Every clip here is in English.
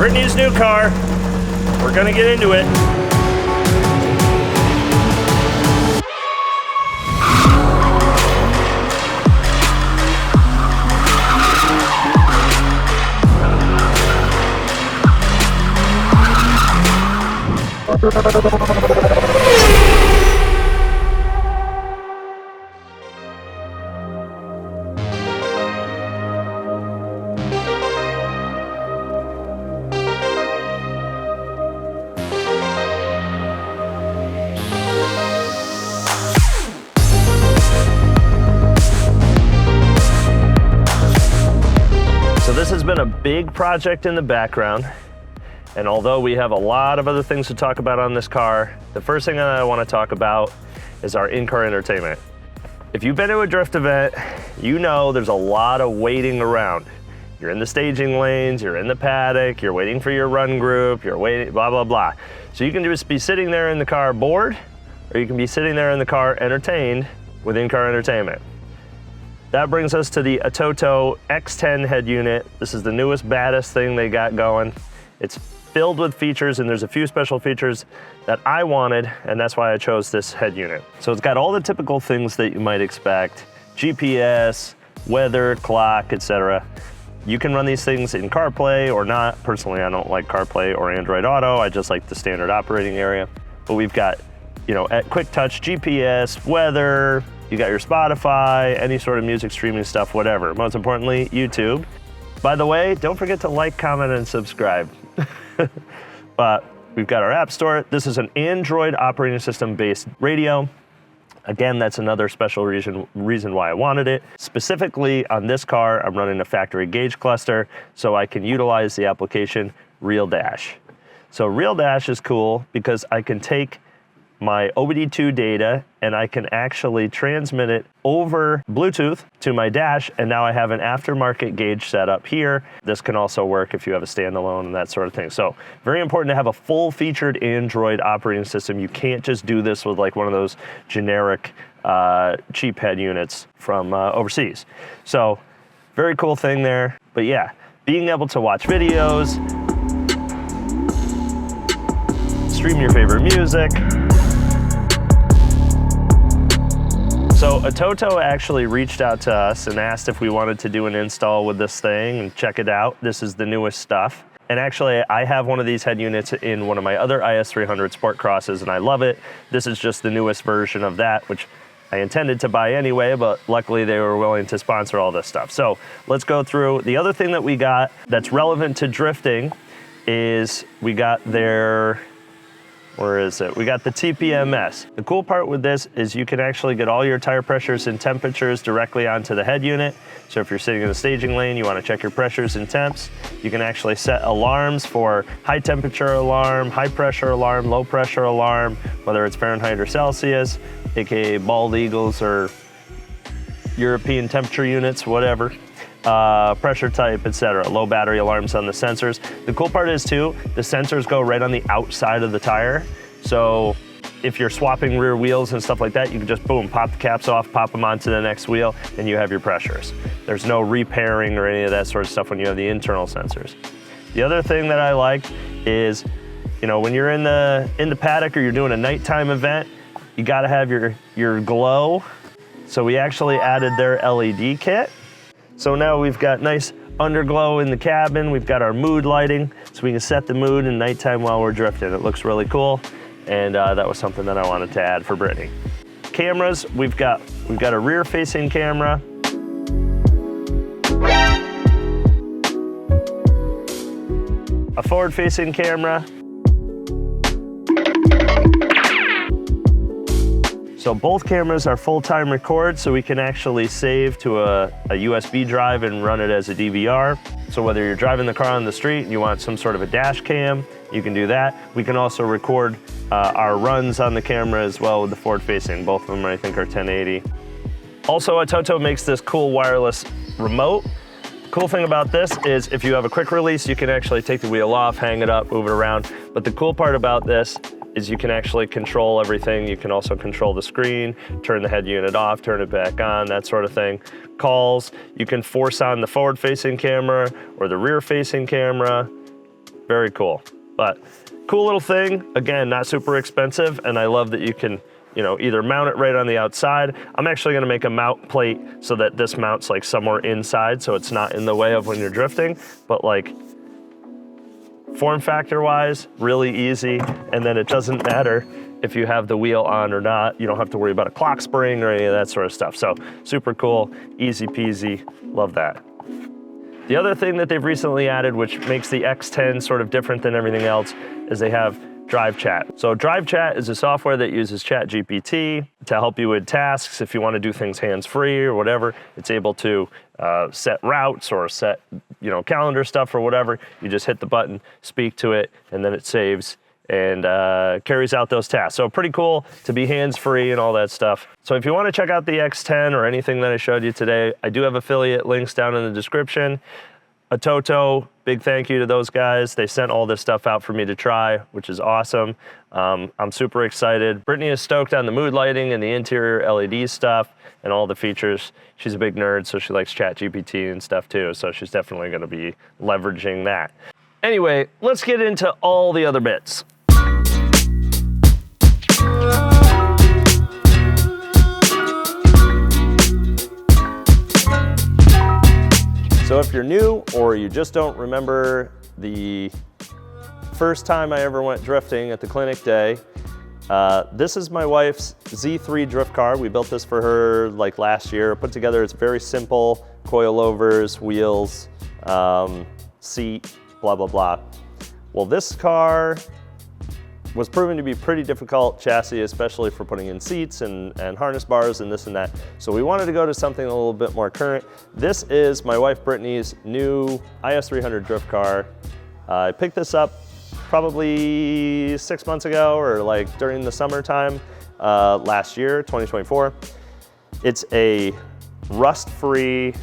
Brittany's new car. We're gonna get into it. So this has been a big project in the background, and although we have a lot of other things to talk about on this car, the first thing that I want to talk about is our in-car entertainment. If you've been to a drift event, you know there's a lot of waiting around. You're in the staging lanes, you're in the paddock, you're waiting for your run group, you're waiting, blah, blah, blah. So you can just be sitting there in the car bored, or you can be sitting there in the car entertained with in-car entertainment. That brings us to the Atoto X10 head unit. This is the newest, baddest thing they got going. It's filled with features, and there's a few special features that I wanted, and that's why I chose this head unit. So it's got all the typical things that you might expect: GPS, weather, clock, etc. You can run these things in CarPlay or not. Personally, I don't like CarPlay or Android Auto. I just like the standard operating area. But we've got, at quick touch, GPS, weather, you got your Spotify, any sort of music streaming stuff, whatever. Most importantly, YouTube. By the way, don't forget to like, comment, and subscribe. But we've got our App Store. This is an Android operating system based radio. Again, that's another special reason why I wanted it. Specifically on this car, I'm running a factory gauge cluster, so I can utilize the application Real Dash. So Real Dash is cool because I can take my OBD2 data and I can actually transmit it over Bluetooth to my dash, and now I have an aftermarket gauge set up here. This can also work if you have a standalone and that sort of thing. So very important to have a full-featured Android operating system. You can't just do this with like one of those generic cheap head units from overseas. So very cool thing there. But yeah, being able to watch videos, stream your favorite music. So Atoto actually reached out to us and asked if we wanted to do an install with this thing and check it out. This is the newest stuff. And actually, I have one of these head units in one of my other IS300 Sport Crosses, and I love it. This is just the newest version of that, which I intended to buy anyway, but luckily they were willing to sponsor all this stuff. So let's go through. The other thing that we got that's relevant to drifting is we got their... Where is it? We got the TPMS. The cool part with this is you can actually get all your tire pressures and temperatures directly onto the head unit. So if you're sitting in the staging lane, you want to check your pressures and temps, you can actually set alarms for high temperature alarm, high pressure alarm, low pressure alarm, whether it's Fahrenheit or Celsius, aka bald eagles or European temperature units, whatever. Pressure type, etc. Low battery alarms on the sensors. The cool part is too, the sensors go right on the outside of the tire. So if you're swapping rear wheels and stuff like that, you can just boom, pop the caps off, pop them onto the next wheel, and you have your pressures. There's no repairing or any of that sort of stuff when you have the internal sensors. The other thing that I like is, when you're in the paddock or you're doing a nighttime event, you gotta have your glow. So we actually added their LED kit. So now we've got nice underglow in the cabin. We've got our mood lighting, so we can set the mood in nighttime while we're drifting. It looks really cool, and that was something that I wanted to add for Brittany. Cameras, we've got a rear-facing camera. A forward-facing camera. So both cameras are full-time record, so we can actually save to a USB drive and run it as a DVR. So whether you're driving the car on the street and you want some sort of a dash cam, you can do that. We can also record our runs on the camera as well with the forward-facing. Both of them, I think, are 1080. Also, Atoto makes this cool wireless remote. The cool thing about this is if you have a quick release, you can actually take the wheel off, hang it up, move it around. But the cool part about this is you can actually control everything. You can also control the screen, turn the head unit off, turn it back on, that sort of thing. Calls, you can force on the forward-facing camera or the rear-facing camera. Very cool. But cool little thing. Again, not super expensive, and I love that you can, you know, either mount it right on the outside. I'm actually gonna make a mount plate so that this mounts like somewhere inside so it's not in the way of when you're drifting, but like form factor wise, really easy. And then it doesn't matter if you have the wheel on or not. You don't have to worry about a clock spring or any of that sort of stuff. So super cool, easy peasy, love that. The other thing that they've recently added, which makes the X10 sort of different than everything else, is they have Drive Chat. So Drive Chat is a software that uses ChatGPT to help you with tasks. If you want to do things hands-free or whatever, it's able to set routes or set, you know, calendar stuff or whatever. You just hit the button, speak to it, and then it saves and carries out those tasks. So pretty cool to be hands-free and all that stuff. So if you want to check out the X10 or anything that I showed you today, I do have affiliate links down in the description. Atoto, big thank you to those guys. They sent all this stuff out for me to try, which is awesome. I'm super excited. Brittany is stoked on the mood lighting and the interior LED stuff and all the features. She's a big nerd, so she likes ChatGPT and stuff too, so she's definitely gonna be leveraging that. Anyway, let's get into all the other bits. So if you're new or you just don't remember the first time I ever went drifting at the clinic day, this is my wife's Z3 drift car. We built this for her like last year. Put together, it's very simple, coilovers, wheels, seat, blah, blah, blah. Well, this car was proven to be pretty difficult chassis, especially for putting in seats and harness bars and this and that. So we wanted to go to something a little bit more current. This is my wife Brittany's new IS300 drift car. I picked this up probably 6 months ago or like during the summertime last year, 2024. It's a rust-free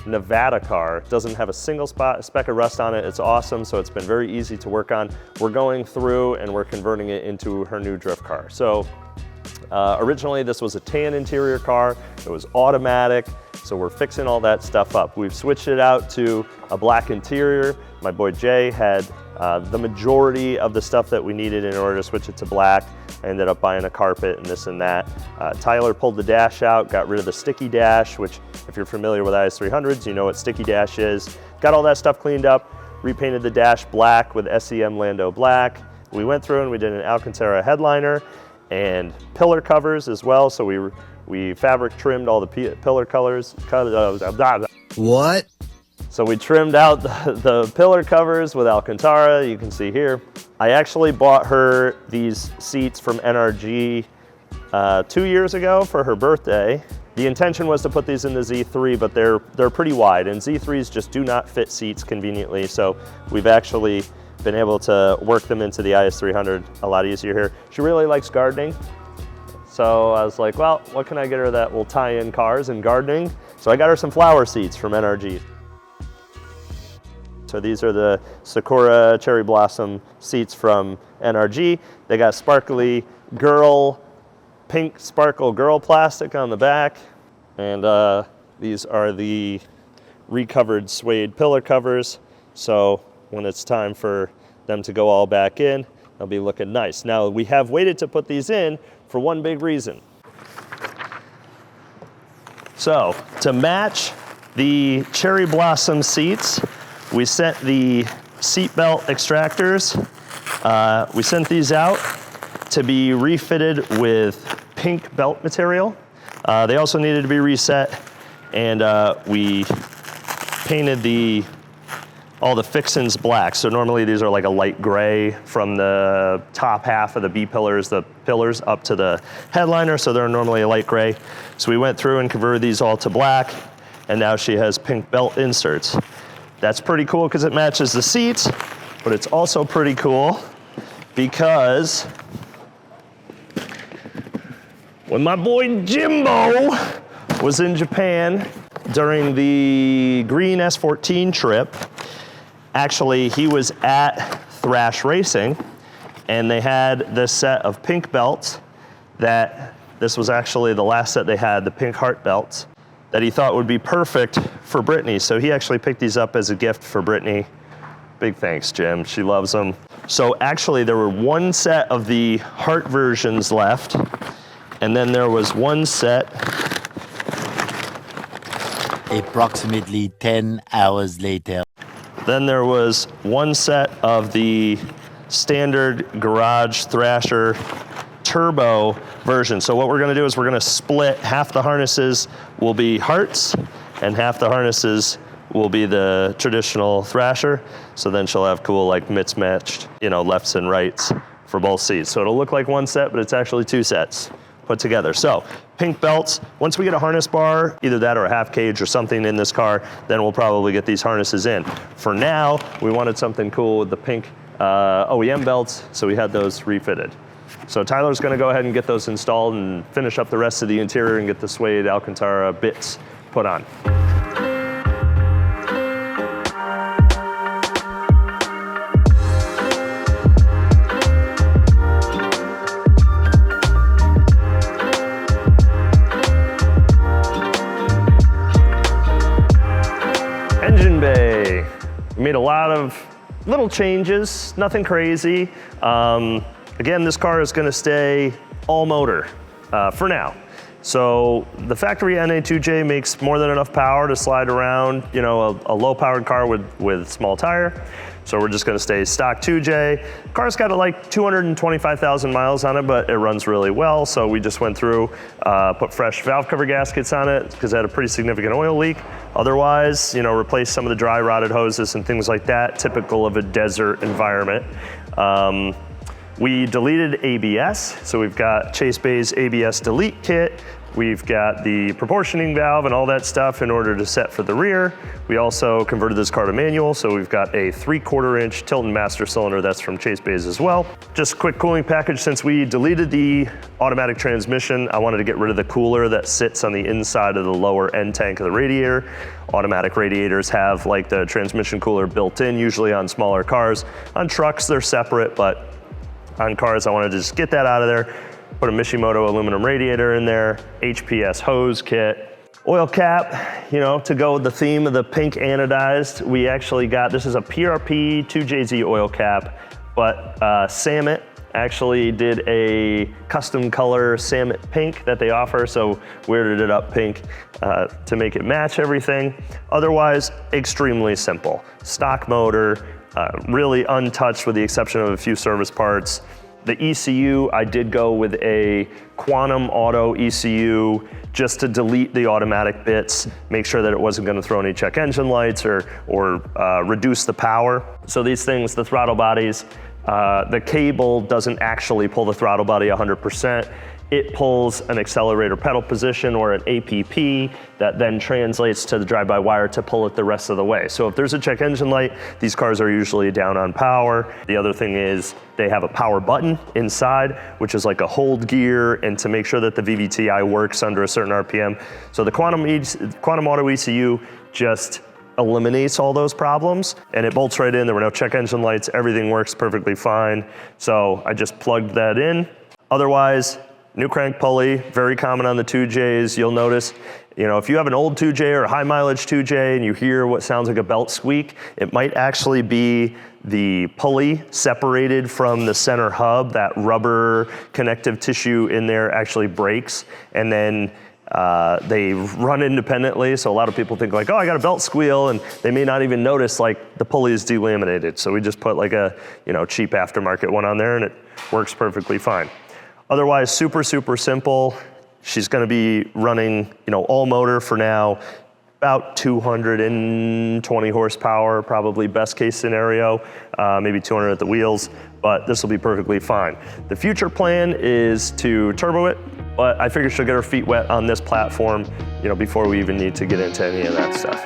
Nevada car. It doesn't have a single speck of rust on it. It's awesome, so it's been very easy to work on. We're going through and we're converting it into her new drift car. So originally this was a tan interior car. It was automatic, so we're fixing all that stuff up. We've switched it out to a black interior. My boy Jay had the majority of the stuff that we needed in order to switch it to black. I ended up buying a carpet and this and that. Tyler pulled the dash out, got rid of the sticky dash, which if you're familiar with IS300s, you know what sticky dash is. Got all that stuff cleaned up, repainted the dash black with SEM Lando black. We went through and we did an Alcantara headliner and pillar covers as well. So we fabric trimmed all the pillar colors. What? So we trimmed out the pillar covers with Alcantara, you can see here. I actually bought her these seats from NRG 2 years ago for her birthday. The intention was to put these in the Z3, but they're pretty wide, and Z3s just do not fit seats conveniently, so we've actually been able to work them into the IS300 a lot easier here. She really likes gardening, so I was like, well, what can I get her that will tie in cars and gardening? So I got her some flower seats from NRG. So these are the Sakura Cherry Blossom seats from NRG. They got sparkly pink sparkle girl plastic on the back. And these are the recovered suede pillar covers. So when it's time for them to go all back in, they'll be looking nice. Now we have waited to put these in for one big reason. So to match the Cherry Blossom seats, we sent the seatbelt extractors. We sent these out to be refitted with pink belt material. They also needed to be reset, and we painted all the fixins black. So normally these are like a light gray from the top half of the B pillars, the pillars up to the headliner, so they're normally a light gray. So we went through and converted these all to black, and now she has pink belt inserts. That's pretty cool because it matches the seats, but it's also pretty cool because when my boy Jimbo was in Japan during the green S14 trip, actually he was at Thrash Racing and they had this set of pink belts this was actually the last set they had, the pink heart belts, that he thought would be perfect for Brittany. So he actually picked these up as a gift for Brittany Big thanks, Jim. She loves them. So actually, there were one set of the Heart versions left, and then there was one set. Approximately 10 hours later. Then there was one set of the standard Garage Thrasher turbo version. So what we're gonna do is we're gonna split, half the harnesses will be Hearts, and half the harnesses will be the traditional Thrasher. So then she'll have cool, like, mismatched, lefts and rights for both seats. So it'll look like one set, but it's actually two sets put together. So pink belts, once we get a harness bar, either that or a half cage or something in this car, then we'll probably get these harnesses in. For now, we wanted something cool with the pink OEM belts, so we had those refitted. So Tyler's gonna go ahead and get those installed and finish up the rest of the interior and get the suede Alcantara bits put on. Engine bay. We made a lot of little changes, nothing crazy. Again, this car is gonna stay all motor for now. So the factory NA2J makes more than enough power to slide around, a low powered car with small tire. So we're just gonna stay stock 2J. Car's got like 225,000 miles on it, but it runs really well. So we just went through, put fresh valve cover gaskets on it because it had a pretty significant oil leak. Otherwise, replace some of the dry rotted hoses and things like that, typical of a desert environment. We deleted ABS, so we've got Chase Bay's ABS delete kit. We've got the proportioning valve and all that stuff in order to set for the rear. We also converted this car to manual, so we've got a 3/4 inch Tilton master cylinder that's from Chase Bay's as well. Just a quick cooling package. Since we deleted the automatic transmission, I wanted to get rid of the cooler that sits on the inside of the lower end tank of the radiator. Automatic radiators have like the transmission cooler built in, usually on smaller cars. On trucks, they're separate, but on cars, I wanted to just get that out of there, put a Mishimoto aluminum radiator in there, HPS hose kit, oil cap, to go with the theme of the pink anodized. We actually got, this is a PRP 2JZ oil cap, but Samet actually did a custom color Samet pink that they offer, so weirded it up pink to make it match everything. Otherwise, extremely simple. Stock motor, really untouched with the exception of a few service parts. The ECU, I did go with a Quantum Auto ECU just to delete the automatic bits, make sure that it wasn't gonna throw any check engine lights or reduce the power. So these things, the throttle bodies, the cable doesn't actually pull the throttle body 100%. It pulls an accelerator pedal position or an APP that then translates to the drive-by-wire to pull it the rest of the way. So if there's a check engine light, these cars are usually down on power. The other thing is they have a power button inside, which is like a hold gear, and to make sure that the VVT-I works under a certain RPM. So the Quantum Auto ECU just eliminates all those problems, and it bolts right in. There were no check engine lights. Everything works perfectly fine. So I just plugged that in. Otherwise, new crank pulley, very common on the 2Js. You'll notice, if you have an old 2J or a high mileage 2J and you hear what sounds like a belt squeak, it might actually be the pulley separated from the center hub. That rubber connective tissue in there actually breaks, and then they run independently. So a lot of people think like, oh, I got a belt squeal, and they may not even notice like the pulley is delaminated. So we just put like a cheap aftermarket one on there, and it works perfectly fine. Otherwise, super, super simple. She's gonna be running, all motor for now, about 220 horsepower, probably best case scenario, maybe 200 at the wheels, but this will be perfectly fine. The future plan is to turbo it, but I figure she'll get her feet wet on this platform, before we even need to get into any of that stuff.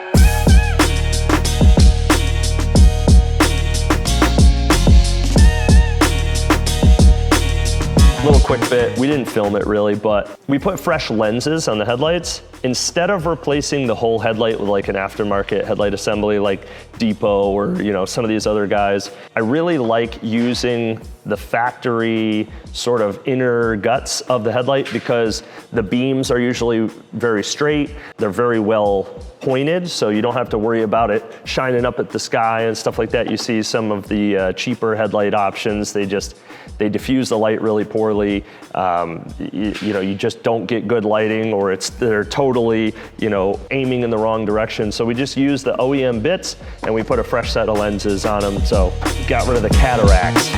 Little quick bit, we didn't film it really, but we put fresh lenses on the headlights. Instead of replacing the whole headlight with like an aftermarket headlight assembly like Depot or some of these other guys, I really like using the factory sort of inner guts of the headlight because the beams are usually very straight, they're very well pointed, so you don't have to worry about it shining up at the sky and stuff like that. You see some of the cheaper headlight options, they diffuse the light really poorly. You just don't get good lighting, or they're totally, aiming in the wrong direction. So we just use the OEM bits and we put a fresh set of lenses on them. So got rid of the cataracts.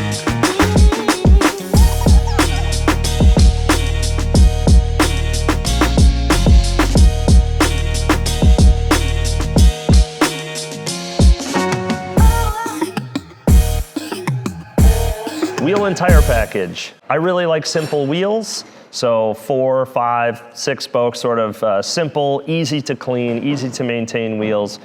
Wheel and tire package. I really like simple wheels. So 4, 5, 6 spokes, sort of simple, easy to clean, easy to maintain wheels.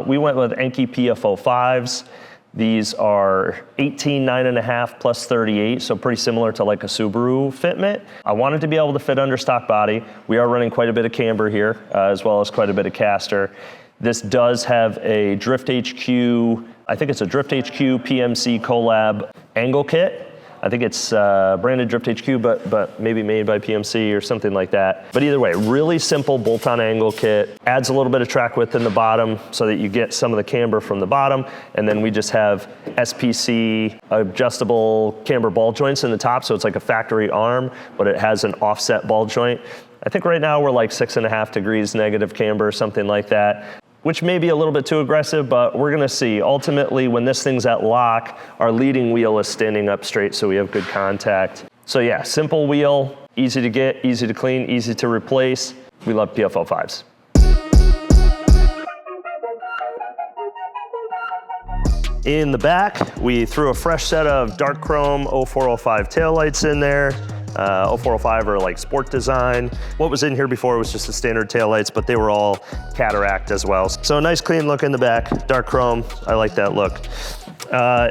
We went with Enkei PF05s. These are 18 9.5 plus 38, so pretty similar to like a Subaru fitment. I wanted to be able to fit under stock body. We are running quite a bit of camber here, as well as quite a bit of caster. This does have a Drift HQ, I think it's a Drift HQ PMC collab angle kit. I think it's branded Drift HQ, but maybe made by PMC or something like that. But either way, really simple bolt-on angle kit. Adds a little bit of track width in the bottom so that you get some of the camber from the bottom. And then we just have SPC adjustable camber ball joints in the top. So it's like a factory arm, but it has an offset ball joint. I think right now we're like 6.5 degrees negative camber, something like that, which may be a little bit too aggressive, but we're gonna see. Ultimately, when this thing's at lock, our leading wheel is standing up straight, so we have good contact. So yeah, simple wheel, easy to get, easy to clean, easy to replace. We love PF05s. In the back, we threw a fresh set of dark chrome 0405 taillights in there. 0405 are like sport design. What was in here before was just the standard taillights, but they were all cataract as well. So a nice clean look in the back, dark chrome. I like that look.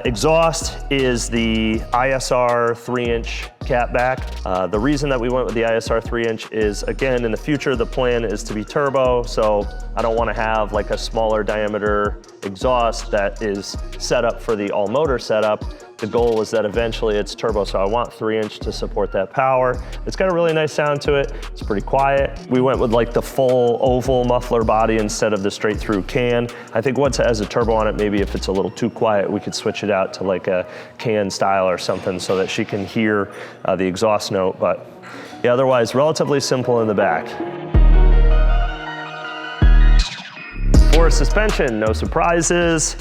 Exhaust is the ISR 3-inch catback. The reason that we went with the ISR 3-inch is, again, in the future, the plan is to be turbo, so I don't want to have like a smaller diameter exhaust that is set up for the all-motor setup. The goal is that eventually it's turbo, so I want 3-inch to support that power. It's got a really nice sound to it. It's pretty quiet. We went with like the full oval muffler body instead of the straight through can. I think once it has a turbo on it, maybe if it's a little too quiet, we could switch it out to like a can style or something so that she can hear the exhaust note. But yeah, otherwise relatively simple in the back. For suspension, no surprises.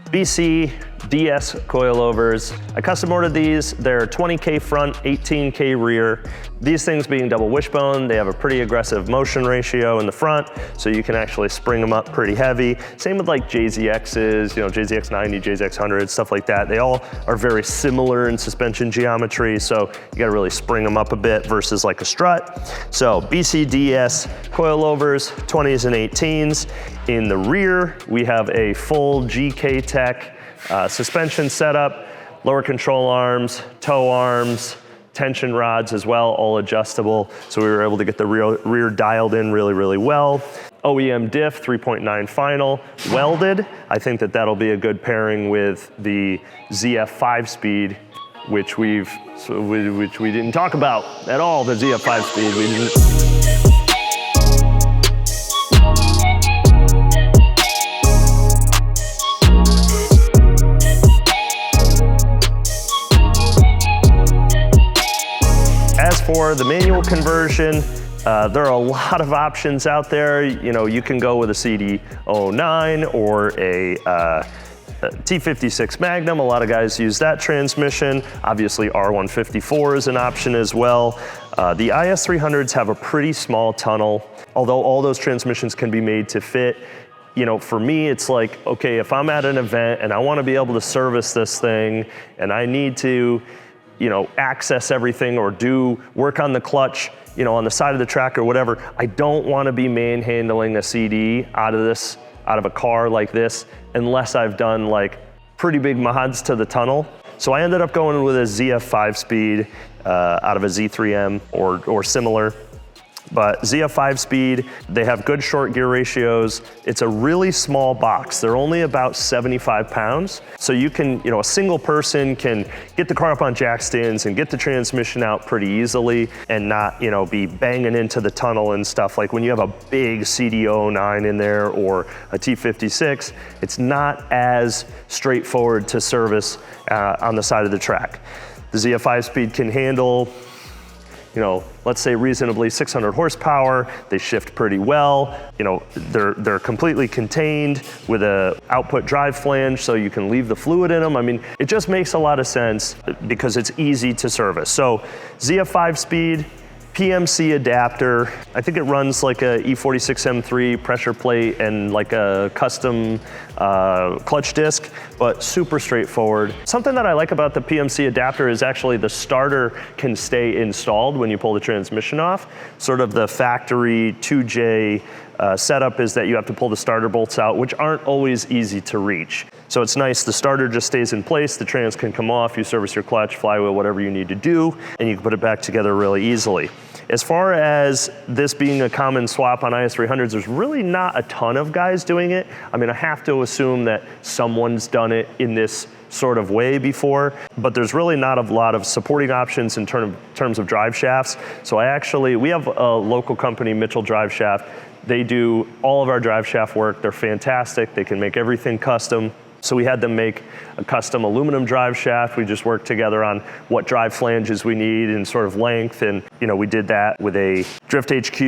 BC DS coilovers. I custom ordered these. They're 20K front, 18K rear. These things being double wishbone, they have a pretty aggressive motion ratio in the front, so you can actually spring them up pretty heavy. Same with like JZXs, JZX90, JZX100, stuff like that. They all are very similar in suspension geometry, so you gotta really spring them up a bit versus like a strut. So BCDS coilovers, 20s and 18s. In the rear, we have a full GK Tech suspension setup, lower control arms, toe arms, tension rods as well, all adjustable. So we were able to get the rear dialed in really, really well. OEM diff, 3.9 final, welded. I think that that'll be a good pairing with the ZF 5-speed, which we didn't talk about at all, the ZF 5-speed. We didn't. For the manual conversion, there are a lot of options out there. You can go with a CD09 or a T56 Magnum. A lot of guys use that transmission. Obviously, R154 is an option as well. The IS300s have a pretty small tunnel, although all those transmissions can be made to fit. For me, it's like, okay, if I'm at an event and I want to be able to service this thing and I need to access everything or do work on the clutch, on the side of the track or whatever, I don't want to be manhandling a CD out of a car like this unless I've done like pretty big mods to the tunnel. So I ended up going with a ZF 5-speed out of a Z3M or similar. But ZF 5-speed, they have good short gear ratios. It's a really small box. They're only about 75 pounds. So you can, a single person can get the car up on jack stands and get the transmission out pretty easily and not, be banging into the tunnel and stuff. Like when you have a big CD09 in there or a T56, it's not as straightforward to service on the side of the track. The ZF 5-speed can handle, let's say reasonably 600 horsepower. They shift pretty well. They're completely contained with a output drive flange, so you can leave the fluid in them. I mean, it just makes a lot of sense because it's easy to service. So ZF 5-speed, PMC adapter. I think it runs like a E46 M3 pressure plate and like a custom clutch disc, but super straightforward. Something that I like about the PMC adapter is actually the starter can stay installed when you pull the transmission off. Sort of the factory 2J setup is that you have to pull the starter bolts out, which aren't always easy to reach. So it's nice, the starter just stays in place, the trans can come off, you service your clutch, flywheel, whatever you need to do, and you can put it back together really easily. As far as this being a common swap on IS300s, there's really not a ton of guys doing it. I mean, I have to assume that someone's done it in this sort of way before, but there's really not a lot of supporting options in terms of drive shafts. So we have a local company, Mitchell Drive Shaft. They do all of our drive shaft work. They're fantastic. They can make everything custom. So we had them make a custom aluminum drive shaft. We just worked together on what drive flanges we need and sort of length. And we did that with a Drift HQ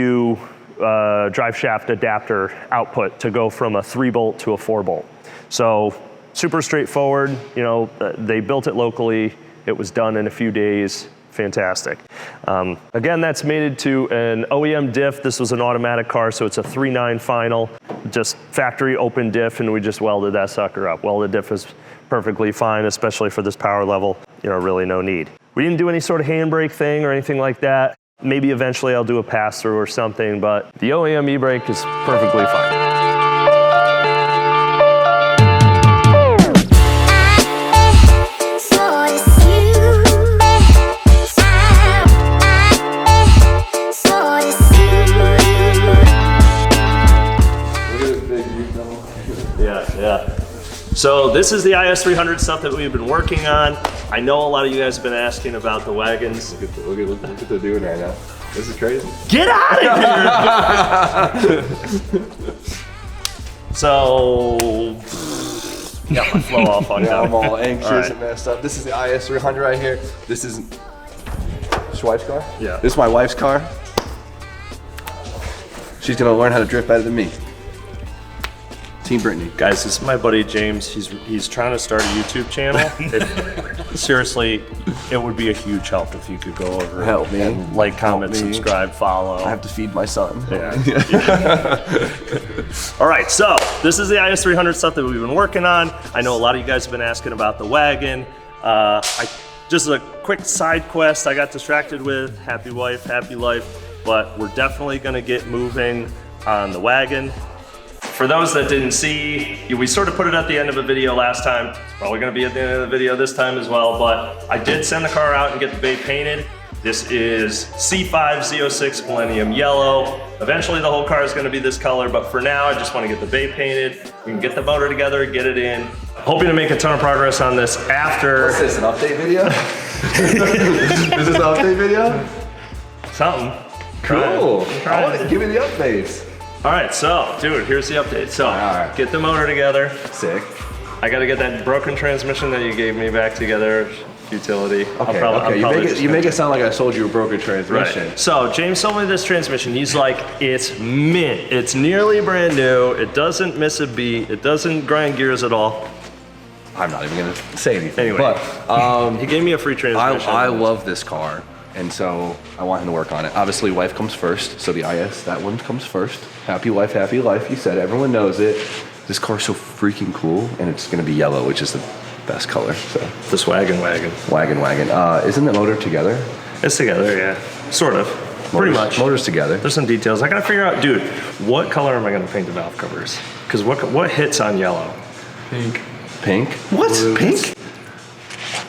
drive shaft adapter output to go from a 3-bolt to a 4-bolt. So super straightforward. They built it locally. It was done in a few days. Fantastic. Again, that's mated to an OEM diff. This was an automatic car, so it's a 3.9 final, just factory open diff, and we just welded that sucker up. Welded diff is perfectly fine, especially for this power level. Really no need. We didn't do any sort of handbrake thing or anything like that. Maybe eventually I'll do a pass-through or something, but the OEM e-brake is perfectly fine. Yeah. So this is the IS300 stuff that we've been working on. I know a lot of you guys have been asking about the wagons. Look at what they're doing right now. This is crazy. Get out of here! So, got my flow off on yeah, I'm all anxious and messed up. This is the IS300 right here. This is your wife's car? Yeah. This is my wife's car. She's gonna learn how to drift better than me. Team Brittany. Guys, this is my buddy James. He's trying to start a YouTube channel. Seriously, it would be a huge help if you could go over and like, comment, subscribe, follow. I have to feed my son. Yeah. All right, so this is the IS300 stuff that we've been working on. I know a lot of you guys have been asking about the wagon. Just a quick side quest I got distracted with. Happy wife, happy life. But we're definitely gonna get moving on the wagon. For those that didn't see, we sort of put it at the end of a video last time. It's probably gonna be at the end of the video this time as well, but I did send the car out and get the bay painted. This is C5 Z06 Millennium Yellow. Eventually the whole car is gonna be this color, but for now I just wanna get the bay painted. We can get the motor together, get it in. Hoping to make a ton of progress on this after. What's this, an update video? Is this an update video? Something. Cool. I want to give me the updates. All right, so, dude, here's the update. So, get the motor together. Sick. I gotta get that broken transmission that you gave me back together. Utility. Okay, you make it sound like I sold you a broken transmission. Right. So, James sold me this transmission. He's like, it's mint. It's nearly brand new. It doesn't miss a beat. It doesn't grind gears at all. I'm not even gonna say anything. Anyway, but he gave me a free transmission. I love this car. And so I want him to work on it. Obviously, wife comes first. So the IS, that one comes first. Happy wife, happy life. You said it. Everyone knows it. This car's so freaking cool, and it's gonna be yellow, which is the best color. So this wagon. Isn't the motor together? It's together, yeah. Sort of. Pretty much. Motor's together. There's some details. I gotta figure out, dude, what color am I gonna paint the valve covers? Because what hits on yellow? Pink. Pink? What? Pink?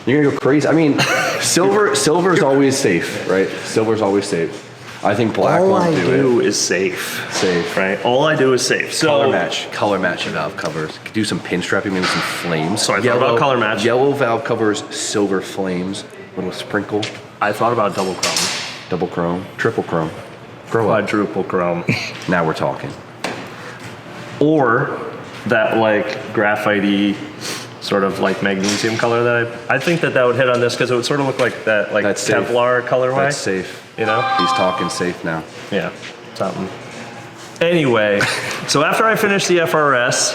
You're gonna go crazy. I mean, silver's always safe, right? Silver's always safe. I think black All won't I do it. is safe. Safe. Right? All I do is safe. So Color match your valve covers. Do some pinstriping, maybe some flames. So I thought about color match. Yellow valve covers, silver flames, little sprinkle, I thought about double chrome. double chrome, triple chrome. Grow up. Quadruple chrome. Now we're talking. Or that like graphite-y sort of like magnesium color that I think that would hit on this because it would sort of look like that like That's safe. Kevlar colorway. That's safe. You know? He's talking safe now. Yeah, something. Anyway, so after I finish the FRS,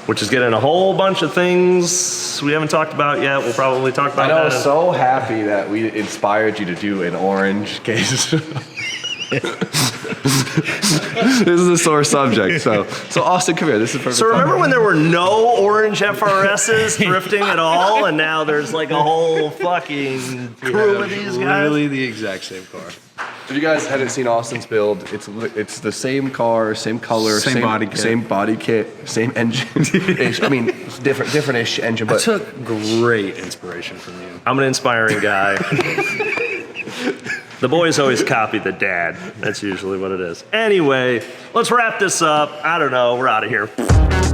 which is getting a whole bunch of things we haven't talked about yet, we'll probably talk about I was that. so happy that we inspired you to do an orange case. This is a sore subject. So Austin, come here. This is perfect. So remember when there were no orange FRSs drifting at all, and now there's like a whole fucking crew of these guys? Literally the exact same car. If you guys hadn't seen Austin's build, it's the same car, same color, Same body kit. same body kit, same engine. I mean, different-ish engine, I but took great inspiration from you. I'm an inspiring guy. The boys always copy the dad. That's usually what it is. Anyway, let's wrap this up. I don't know. We're out of here.